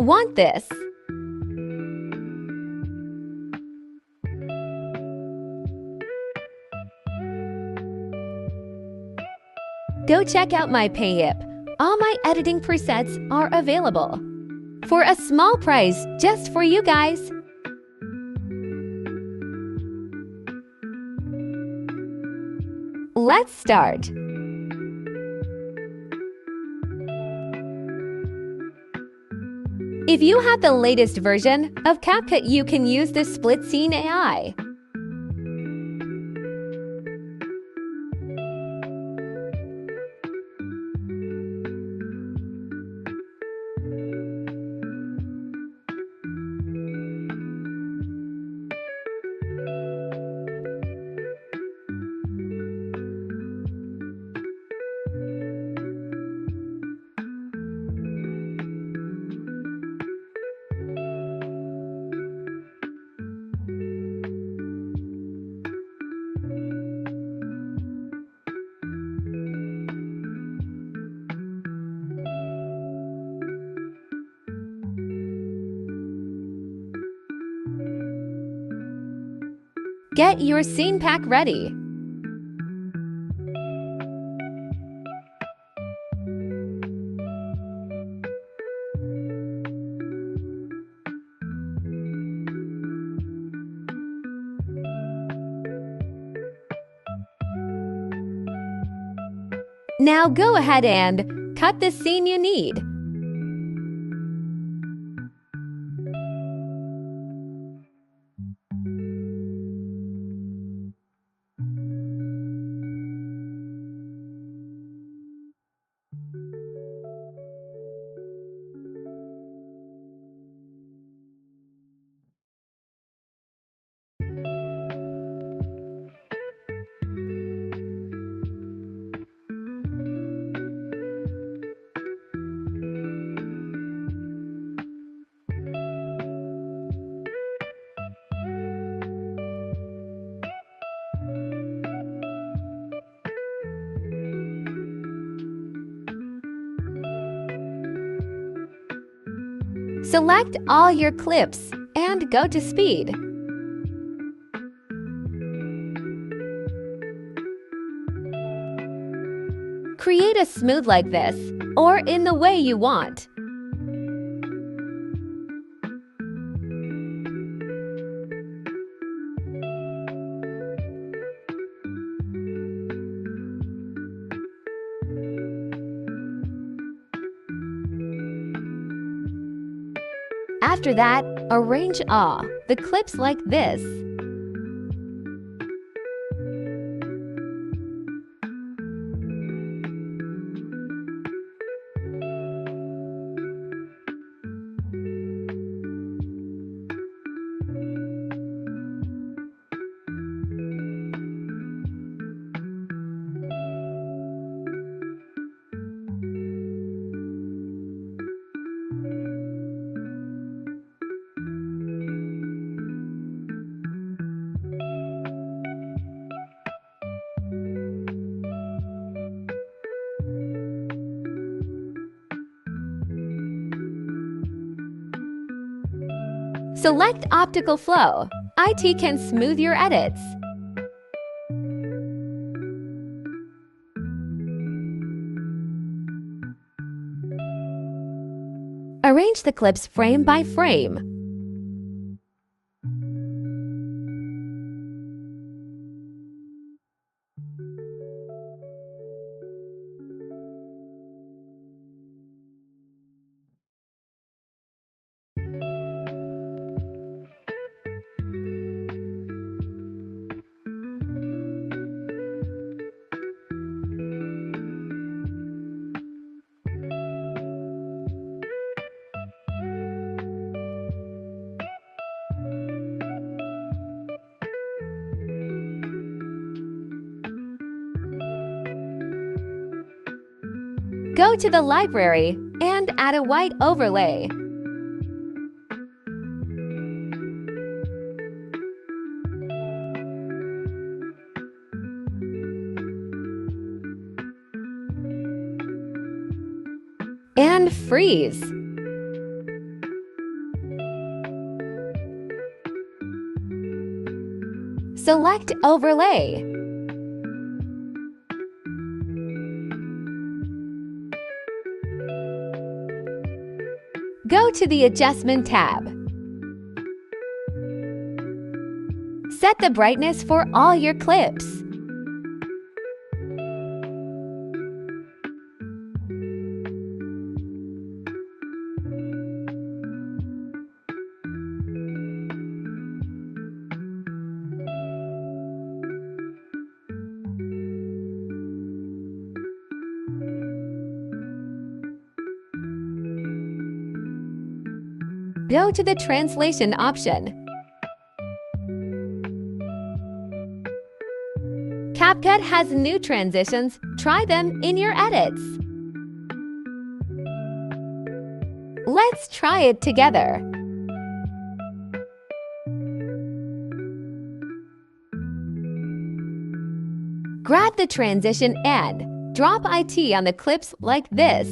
want this. Go check out my Payhip. All my editing presets are available for a small price just for you guys. Let's start. If you have the latest version of CapCut, you can use the Split Scene AI. Get your scene pack ready. Now go ahead and cut the scene you need. Select all your clips and go to speed. Create a smooth like this, or in the way you want. After that, arrange all the clips like this. Select Optical Flow. IT can smooth your edits. Arrange the clips frame by frame. Go to the library and add a white overlay. And freeze. Select Overlay. Go to the Adjustment tab. Set the brightness for all your clips. Go to the Translation option. CapCut has new transitions. Try them in your edits. Let's try it together. Grab the transition and drop it on the clips like this.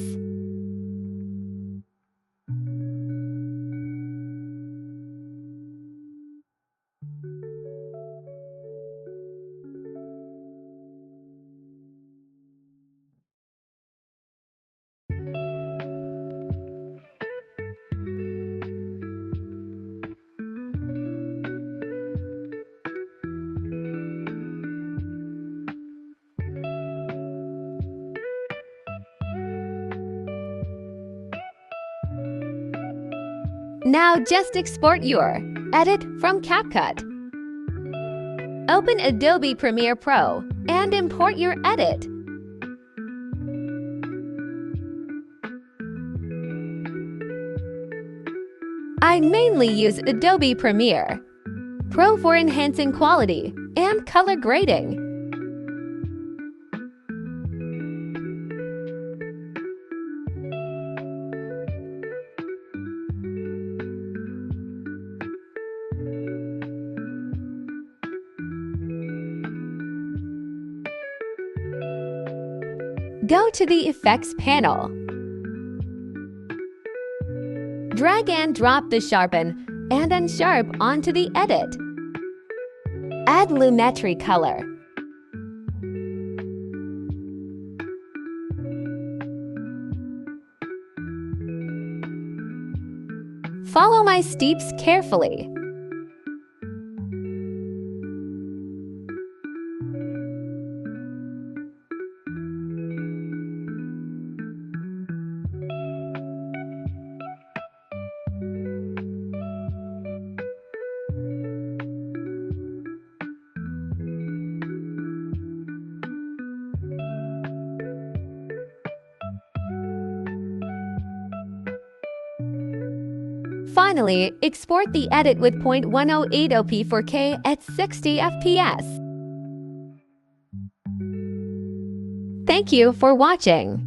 Now just export your edit from CapCut. Open Adobe Premiere Pro and import your edit. I mainly use Adobe Premiere Pro for enhancing quality and color grading. Go to the Effects panel. Drag and drop the Sharpen and Unsharp onto the edit. Add Lumetri color. Follow my steps carefully. Finally, export the edit with 0.108p 4K at 60 FPS. Thank you for watching.